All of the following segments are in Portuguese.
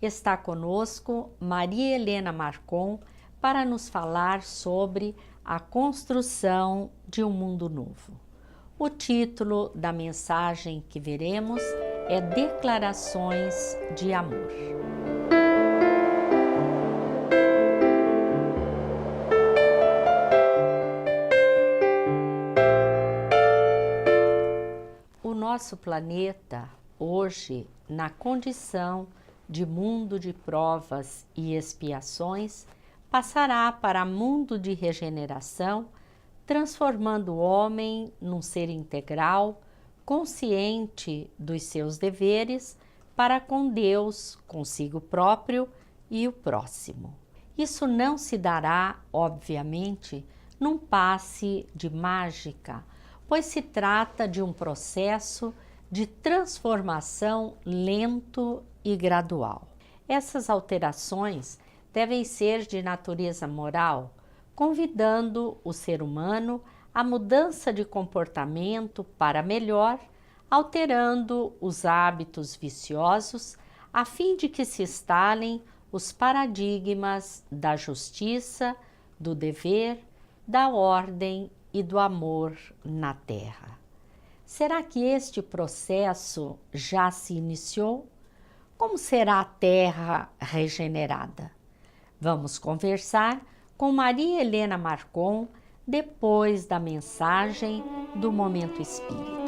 está conosco Maria Helena Marcon para nos falar sobre a construção de um mundo novo. O título da mensagem que veremos é Declarações de Amor. O nosso planeta, hoje, na condição de mundo de provas e expiações, passará para mundo de regeneração, transformando o homem num ser integral, consciente dos seus deveres para com Deus, consigo próprio e o próximo. Isso não se dará, obviamente, num passe de mágica, pois se trata de um processo de transformação lento e gradual. Essas alterações devem ser de natureza moral, convidando o ser humano à mudança de comportamento para melhor, alterando os hábitos viciosos, a fim de que se instalem os paradigmas da justiça, do dever, da ordem e do amor na Terra. Será que este processo já se iniciou? Como será a Terra regenerada? Vamos conversar com Maria Helena Marcon depois da mensagem do Momento Espírita.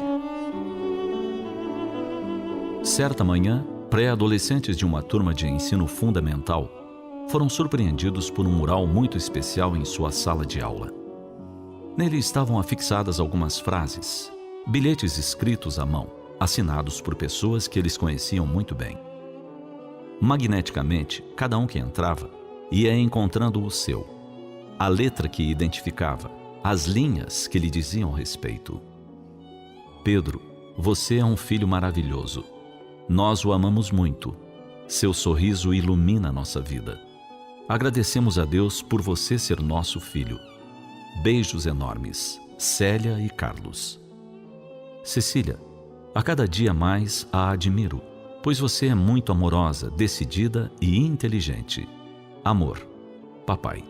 Certa manhã, pré-adolescentes de uma turma de ensino fundamental foram surpreendidos por um mural muito especial em sua sala de aula. Nele estavam afixadas algumas frases, bilhetes escritos à mão, assinados por pessoas que eles conheciam muito bem. Magneticamente, cada um que entrava ia encontrando o seu, a letra que identificava, as linhas que lhe diziam respeito. Pedro, você é um filho maravilhoso. Nós o amamos muito. Seu sorriso ilumina nossa vida. Agradecemos a Deus por você ser nosso filho. Beijos enormes, Célia e Carlos. Cecília, a cada dia mais a admiro, pois você é muito amorosa, decidida e inteligente. Amor, papai.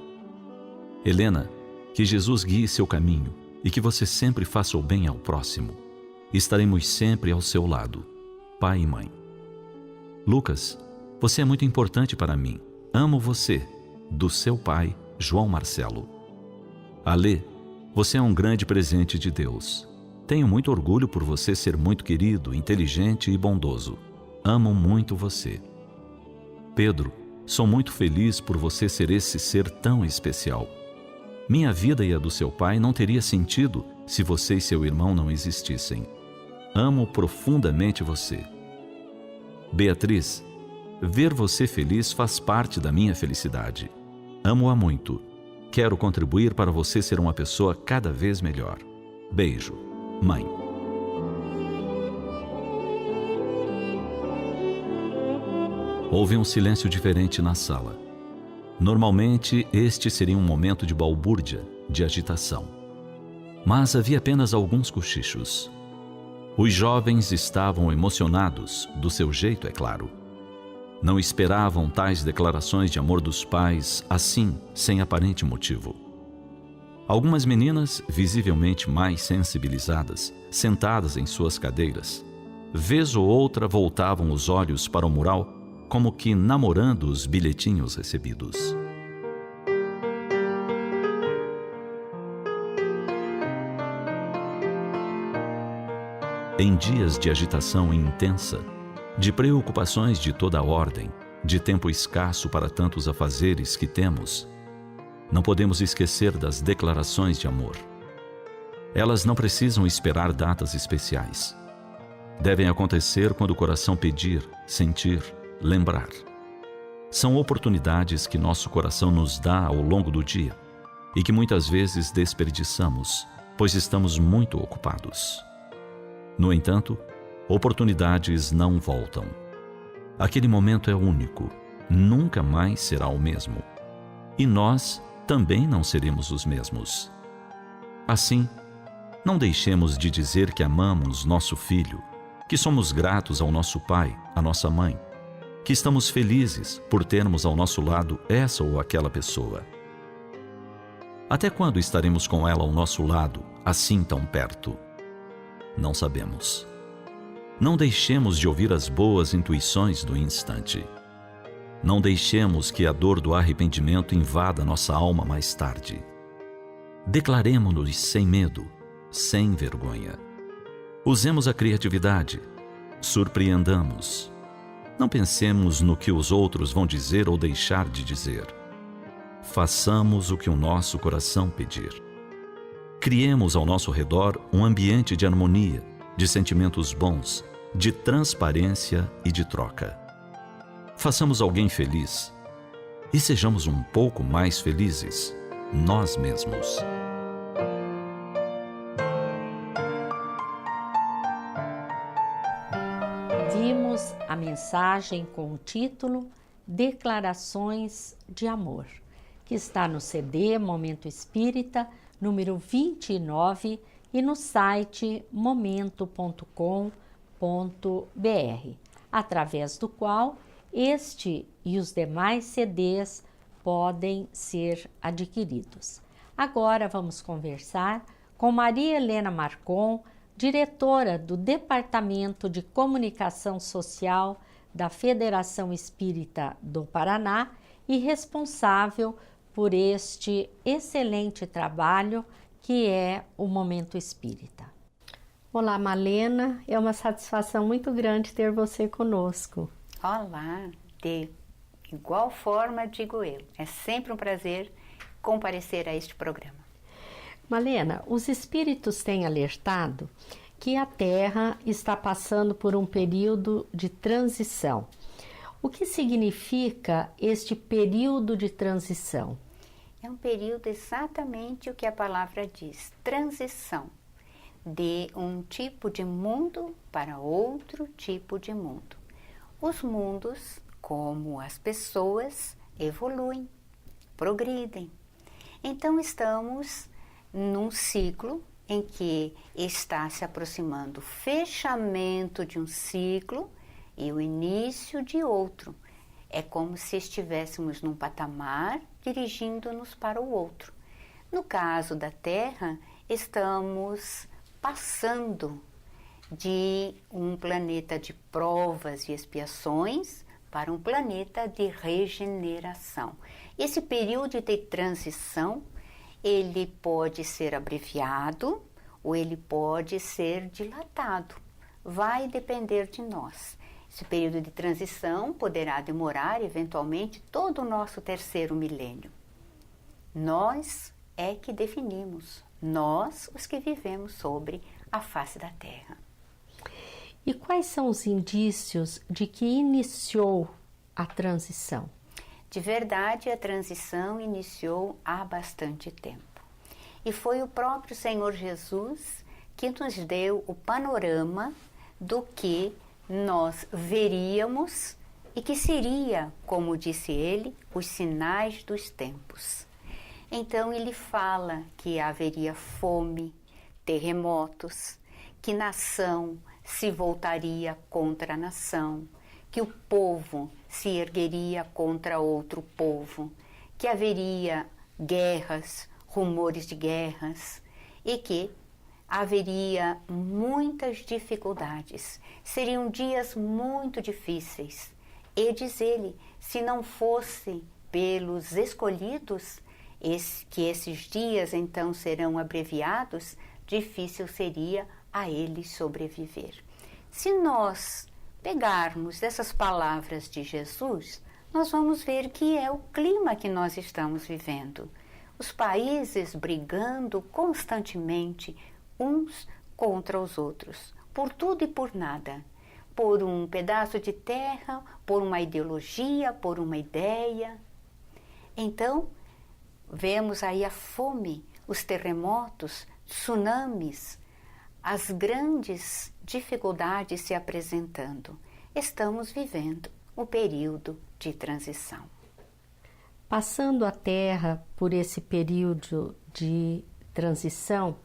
Helena, que Jesus guie seu caminho e que você sempre faça o bem ao próximo. Estaremos sempre ao seu lado, pai e mãe. Lucas, você é muito importante para mim. Amo você, do seu pai, João Marcelo. Alê, você é um grande presente de Deus. Tenho muito orgulho por você ser muito querido, inteligente e bondoso. Amo muito você. Pedro, sou muito feliz por você ser esse ser tão especial. Minha vida e a do seu pai não teria sentido se você e seu irmão não existissem. Amo profundamente você. Beatriz, ver você feliz faz parte da minha felicidade. Amo-a muito. Quero contribuir para você ser uma pessoa cada vez melhor. Beijo, mãe. Houve um silêncio diferente na sala. Normalmente, este seria um momento de balbúrdia, de agitação. Mas havia apenas alguns cochichos. Os jovens estavam emocionados, do seu jeito, é claro. Não esperavam tais declarações de amor dos pais, assim, sem aparente motivo. Algumas meninas, visivelmente mais sensibilizadas, sentadas em suas cadeiras, vez ou outra voltavam os olhos para o mural, como que namorando os bilhetinhos recebidos. Em dias de agitação intensa, de preocupações de toda a ordem, de tempo escasso para tantos afazeres que temos, não podemos esquecer das declarações de amor. Elas não precisam esperar datas especiais. Devem acontecer quando o coração pedir, sentir, lembrar. São oportunidades que nosso coração nos dá ao longo do dia e que muitas vezes desperdiçamos, pois estamos muito ocupados. No entanto, oportunidades não voltam. Aquele momento é único, nunca mais será o mesmo. E nós também não seremos os mesmos. Assim, não deixemos de dizer que amamos nosso filho, que somos gratos ao nosso pai, à nossa mãe. que estamos felizes por termos ao nosso lado essa ou aquela pessoa. Até quando estaremos com ela ao nosso lado, assim tão perto? Não sabemos. Não deixemos de ouvir as boas intuições do instante. Não deixemos que a dor do arrependimento invada nossa alma mais tarde. Declaremo-nos sem medo, sem vergonha. Usemos a criatividade. Surpreendamos. Não pensemos no que os outros vão dizer ou deixar de dizer. Façamos o que o nosso coração pedir. Criemos ao nosso redor um ambiente de harmonia, de sentimentos bons, de transparência e de troca. Façamos alguém feliz e sejamos um pouco mais felizes nós mesmos. Vimos a mensagem com o título Declarações de Amor, que está no CD Momento Espírita, número 29, e no site momento.com.br, através do qual este e os demais CDs podem ser adquiridos. Agora vamos conversar com Maria Helena Marcon, diretora do Departamento de Comunicação Social da Federação Espírita do Paraná e responsável por este excelente trabalho que é o Momento Espírita. Olá, Malena, é uma satisfação muito grande ter você conosco. Olá, de igual forma digo eu, é sempre um prazer comparecer a este programa. Malena, os espíritos têm alertado que a Terra está passando por um período de transição. O que significa este período de transição? É um período exatamente o que a palavra diz, transição, de um tipo de mundo para outro tipo de mundo. Os mundos, como as pessoas, evoluem, progridem. Então estamos num ciclo em que está se aproximando o fechamento de um ciclo e o início de outro. É como se estivéssemos num patamar dirigindo-nos para o outro. No caso da Terra, estamos passando de um planeta de provas e expiações para um planeta de regeneração. Esse período de transição, ele pode ser abreviado ou ele pode ser dilatado. Vai depender de nós. Esse período de transição poderá demorar, eventualmente, todo o nosso terceiro milênio. Nós é que definimos, nós os que vivemos sobre a face da Terra. E quais são os indícios de que iniciou a transição? De verdade, a transição iniciou há bastante tempo. E foi o próprio Senhor Jesus que nos deu o panorama do que nós veríamos e que seria, como disse ele, os sinais dos tempos. Então ele fala que haveria fome, terremotos, que nação se voltaria contra a nação, que o povo se ergueria contra outro povo, que haveria guerras, rumores de guerras e que haveria muitas dificuldades. Seriam dias muito difíceis. E diz ele, se não fosse pelos escolhidos, que esses dias então serão abreviados, difícil seria a eles sobreviver. Se nós pegarmos essas palavras de Jesus, nós vamos ver que é o clima que nós estamos vivendo. Os países brigando constantemente uns contra os outros, por tudo e por nada, por um pedaço de terra, por uma ideologia, por uma ideia. Então, vemos aí a fome, os terremotos, tsunamis, as grandes dificuldades se apresentando. Estamos vivendo o período de transição. Passando a Terra por esse período de transição,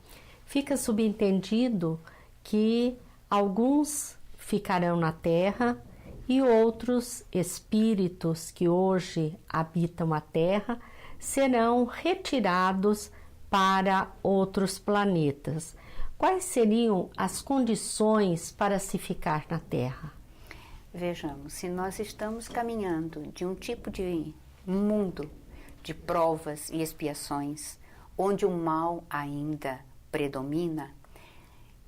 fica subentendido que alguns ficarão na Terra e outros espíritos que hoje habitam a Terra serão retirados para outros planetas. Quais seriam as condições para se ficar na Terra? Vejamos, se nós estamos caminhando de um tipo de mundo de provas e expiações, onde o mal ainda predomina,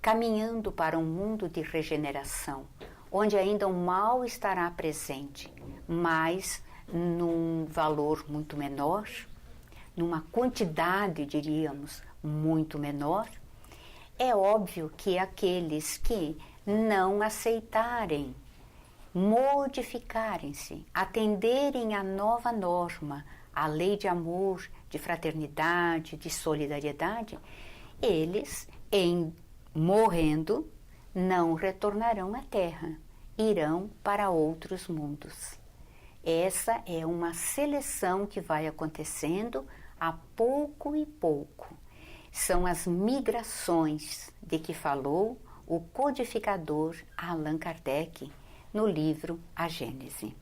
caminhando para um mundo de regeneração, onde ainda o mal estará presente, mas num valor muito menor, numa quantidade, diríamos, muito menor, é óbvio que aqueles que não aceitarem, modificarem-se, atenderem à nova norma, à lei de amor, de fraternidade, de solidariedade, eles, em morrendo, não retornarão à Terra, irão para outros mundos. Essa é uma seleção que vai acontecendo a pouco e pouco. São as migrações de que falou o codificador Allan Kardec no livro A Gênese.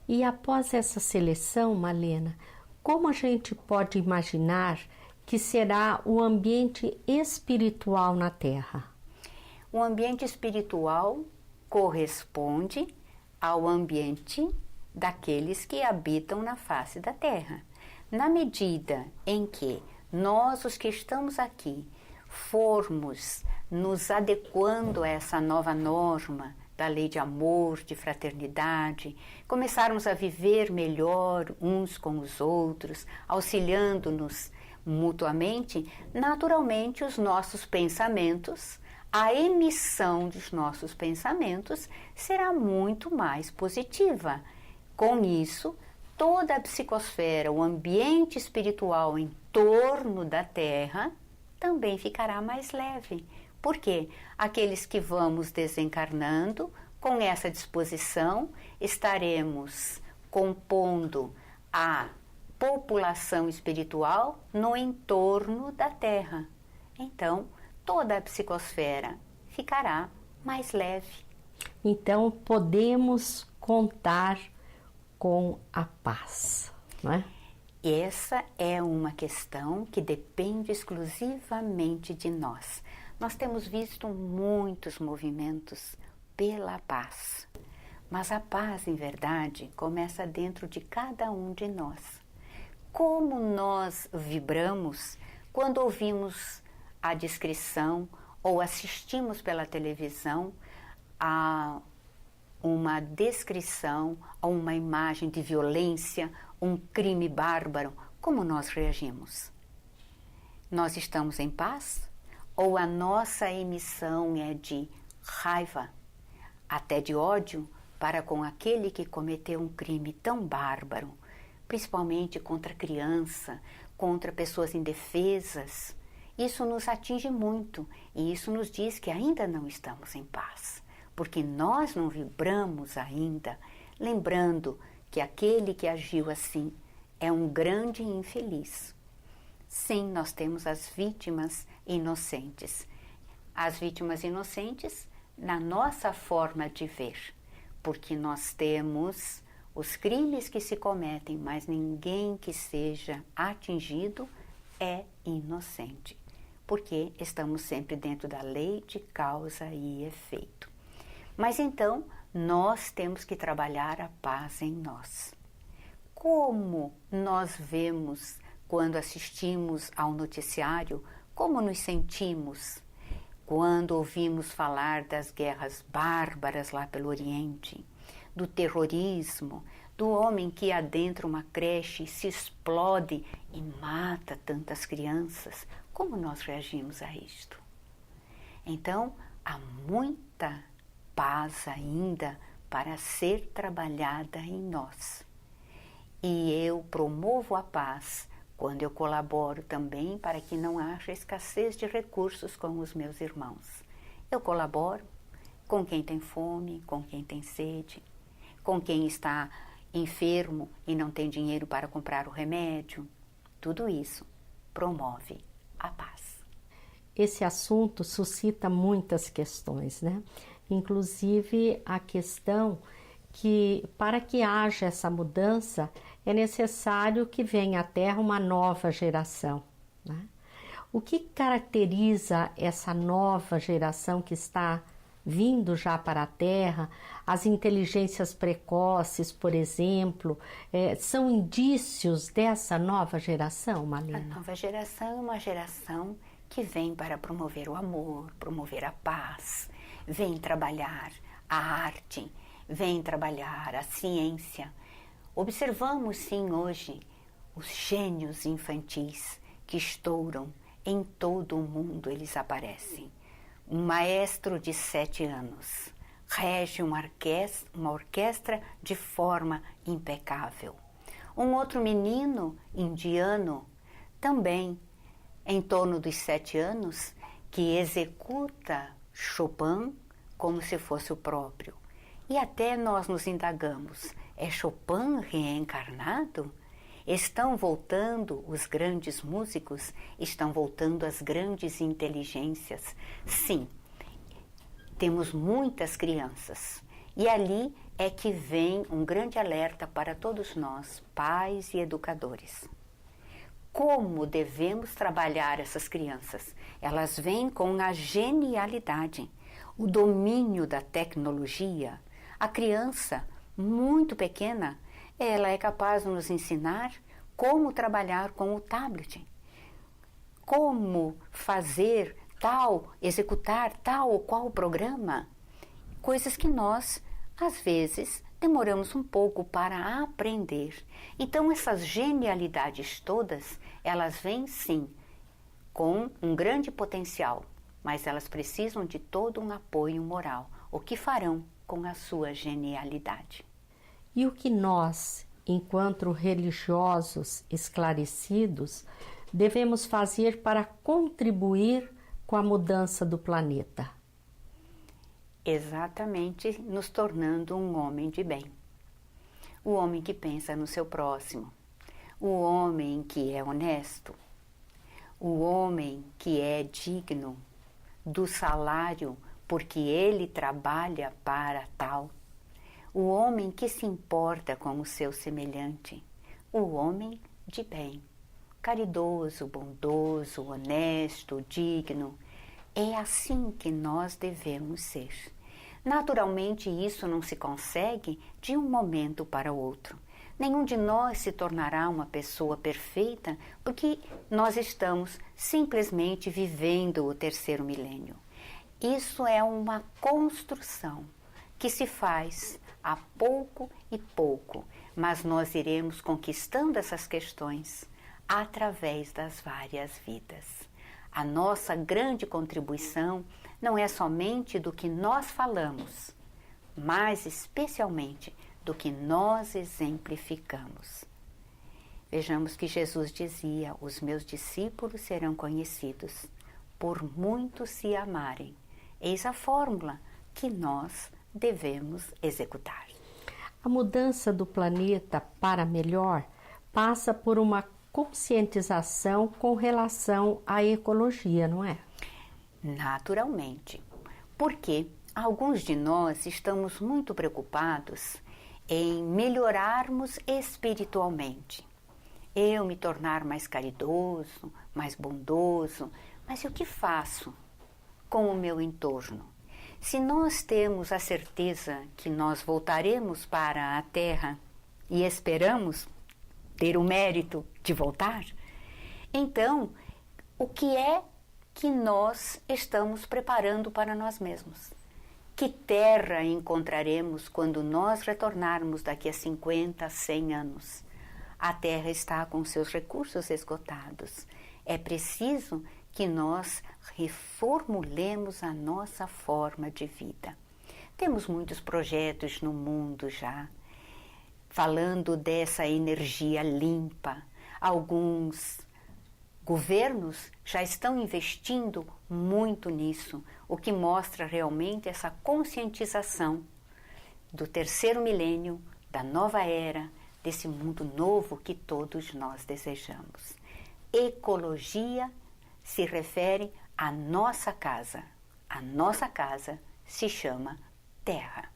E após essa seleção, Malena, como a gente pode imaginar que será o ambiente espiritual na Terra? O ambiente espiritual corresponde ao ambiente daqueles que habitam na face da Terra. Na medida em que nós, os que estamos aqui, formos nos adequando a essa nova norma da lei de amor, de fraternidade, começarmos a viver melhor uns com os outros, auxiliando-nos mutuamente, naturalmente os nossos pensamentos, a emissão dos nossos pensamentos será muito mais positiva. Com isso, toda a psicosfera, o ambiente espiritual em torno da Terra também ficará mais leve. Por quê? Aqueles que vamos desencarnando, com essa disposição, estaremos compondo a população espiritual no entorno da Terra. Então, toda a psicosfera ficará mais leve. Então, podemos contar com a paz, não é? Essa é uma questão que depende exclusivamente de nós. Nós temos visto muitos movimentos pela paz, mas a paz, em verdade, começa dentro de cada um de nós. Como nós vibramos quando ouvimos a descrição ou assistimos pela televisão a uma descrição, a uma imagem de violência, um crime bárbaro, como nós reagimos? Nós estamos em paz? Ou a nossa emissão é de raiva, até de ódio, para com aquele que cometeu um crime tão bárbaro, principalmente contra criança, contra pessoas indefesas? Isso nos atinge muito e isso nos diz que ainda não estamos em paz, porque nós não vibramos ainda, lembrando que aquele que agiu assim é um grande infeliz. Sim, nós temos as vítimas inocentes. As vítimas inocentes na nossa forma de ver, porque nós temos os crimes que se cometem, mas ninguém que seja atingido é inocente, porque estamos sempre dentro da lei de causa e efeito. Mas então, nós temos que trabalhar a paz em nós. Como nós vemos quando assistimos ao noticiário, como nos sentimos quando ouvimos falar das guerras bárbaras lá pelo Oriente, do terrorismo, do homem que adentra uma creche, se explode e mata tantas crianças? Como nós reagimos a isto? Então, há muita paz ainda para ser trabalhada em nós. E eu promovo a paz quando eu colaboro também para que não haja escassez de recursos com os meus irmãos. Eu colaboro com quem tem fome, com quem tem sede, com quem está enfermo e não tem dinheiro para comprar o remédio. Tudo isso promove a paz. Esse assunto suscita muitas questões, né? inclusive a questão que para que haja essa mudança é necessário que venha à Terra uma nova geração, né? O que caracteriza essa nova geração que está vindo já para a Terra? As inteligências precoces, por exemplo, são indícios dessa nova geração, Malena? A nova geração é uma geração que vem para promover o amor, promover a paz, vem trabalhar a arte, vem trabalhar a ciência. Observamos sim hoje os gênios infantis que estouram em todo o mundo, eles aparecem. Um maestro de 7 anos rege uma orquestra de forma impecável. Um outro menino indiano, também em torno dos 7 anos, que executa Chopin como se fosse o próprio. E até nós nos indagamos, é Chopin reencarnado? Estão voltando os grandes músicos, estão voltando as grandes inteligências. Sim, temos muitas crianças. E ali é que vem um grande alerta para todos nós, pais e educadores. Como devemos trabalhar essas crianças? Elas vêm com a genialidade, o domínio da tecnologia. A criança, muito pequena, ela é capaz de nos ensinar como trabalhar com o tablet, como fazer executar tal ou qual programa, coisas que nós, às vezes, demoramos um pouco para aprender. Então, essas genialidades todas, elas vêm sim com um grande potencial, mas elas precisam de todo um apoio moral. O que farão com a sua genialidade? E o que nós, enquanto religiosos esclarecidos, devemos fazer para contribuir com a mudança do planeta? Exatamente, nos tornando um homem de bem. O homem que pensa no seu próximo, o homem que é honesto, o homem que é digno do salário porque ele trabalha para tal. O homem que se importa com o seu semelhante, o homem de bem, caridoso, bondoso, honesto, digno. É assim que nós devemos ser. Naturalmente, isso não se consegue de um momento para o outro. Nenhum de nós se tornará uma pessoa perfeita porque nós estamos simplesmente vivendo o 3º milênio. Isso é uma construção que se faz a pouco e pouco, mas nós iremos conquistando essas questões através das várias vidas. A nossa grande contribuição não é somente do que nós falamos, mas especialmente do que nós exemplificamos. Vejamos que Jesus dizia: os meus discípulos serão conhecidos por muitos se amarem. Eis a fórmula que nós devemos executar. A mudança do planeta para melhor passa por uma conscientização com relação à ecologia, não é? Naturalmente, porque alguns de nós estamos muito preocupados em melhorarmos espiritualmente. Eu me tornar mais caridoso, mais bondoso, mas e o que faço com o meu entorno? Se nós temos a certeza que nós voltaremos para a Terra e esperamos ter o mérito de voltar, então o que é que nós estamos preparando para nós mesmos? Que terra encontraremos quando nós retornarmos daqui a 50, 100 anos? A Terra está com seus recursos esgotados. É preciso que nós reformulemos a nossa forma de vida. Temos muitos projetos no mundo já, falando dessa energia limpa. Alguns governos já estão investindo muito nisso, o que mostra realmente essa conscientização do 3º milênio, da nova era, desse mundo novo que todos nós desejamos. Ecologia se refere à nossa casa. A nossa casa se chama Terra.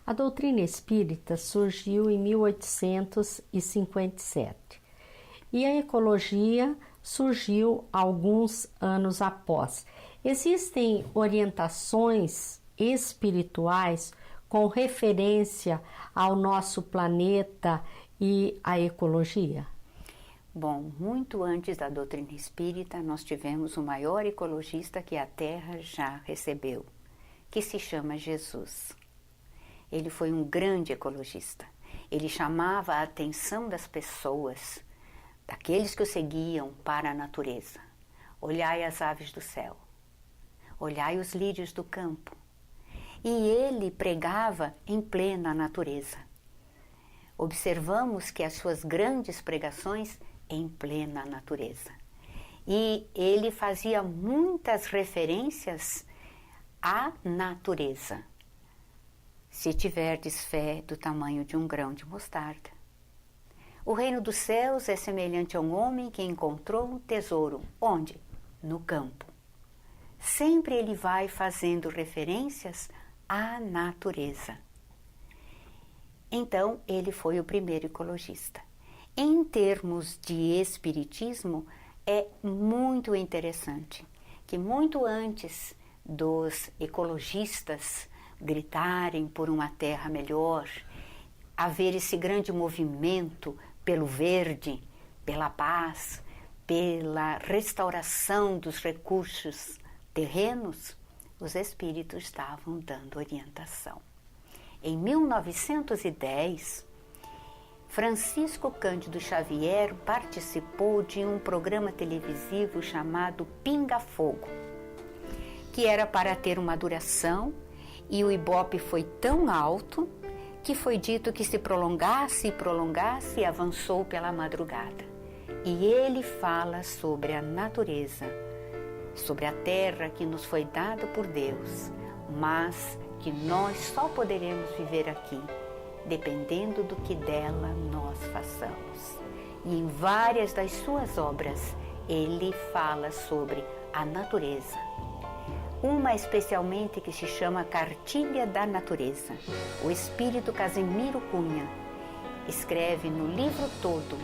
A doutrina espírita surgiu em 1857 e a ecologia surgiu alguns anos após. Existem orientações espirituais com referência ao nosso planeta e à ecologia? Bom, muito antes da doutrina espírita, nós tivemos o maior ecologista que a Terra já recebeu, que se chama Jesus. Ele foi um grande ecologista. Ele chamava a atenção das pessoas, daqueles que o seguiam, para a natureza. Olhai as aves do céu, olhai os lírios do campo. E ele pregava em plena natureza. Observamos que as suas grandes pregações em plena natureza. E ele fazia muitas referências à natureza. Se tiverdes fé do tamanho de um grão de mostarda. O reino dos céus é semelhante a um homem que encontrou um tesouro. Onde? No campo. Sempre ele vai fazendo referências à natureza. Então, ele foi o primeiro ecologista. Em termos de espiritismo, é muito interessante que muito antes dos ecologistas gritarem por uma terra melhor, haver esse grande movimento pelo verde, pela paz, pela restauração dos recursos terrenos, os espíritos estavam dando orientação. Em 1910, Francisco Cândido Xavier participou de um programa televisivo chamado Pinga Fogo, que era para ter uma duração, e o Ibope foi tão alto que foi dito que se prolongasse e prolongasse, e avançou pela madrugada. E ele fala sobre a natureza, sobre a terra que nos foi dada por Deus, mas que nós só poderemos viver aqui dependendo do que dela nós façamos. E em várias das suas obras ele fala sobre a natureza. Uma especialmente que se chama Cartilha da Natureza. O espírito Casimiro Cunha escreve no livro todo.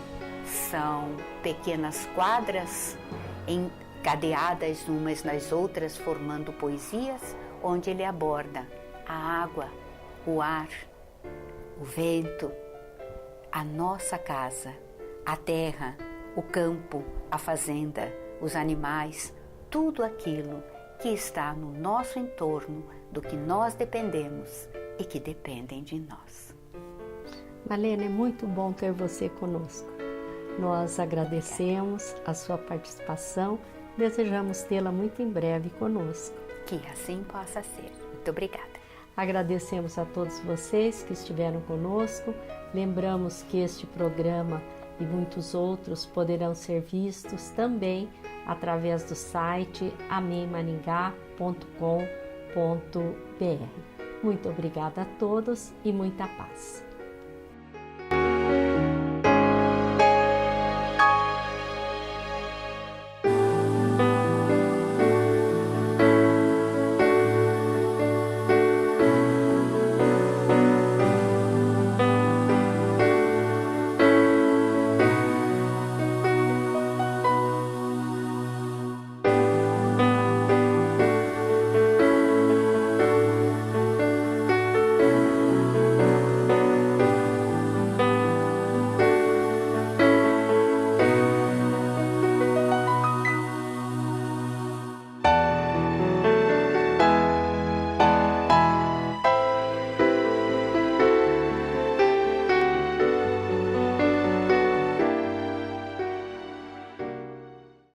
São pequenas quadras encadeadas umas nas outras, formando poesias, onde ele aborda a água, o ar, o vento, a nossa casa, a terra, o campo, a fazenda, os animais, tudo aquilo que está no nosso entorno, do que nós dependemos e que dependem de nós. Marlene, é muito bom ter você conosco. Nós agradecemos a sua participação, desejamos tê-la muito em breve conosco. Que assim possa ser. Muito obrigada. Agradecemos a todos vocês que estiveram conosco. Lembramos que este programa e muitos outros poderão ser vistos também através do site amemmaringá.com.br. Muito obrigada a todos e muita paz.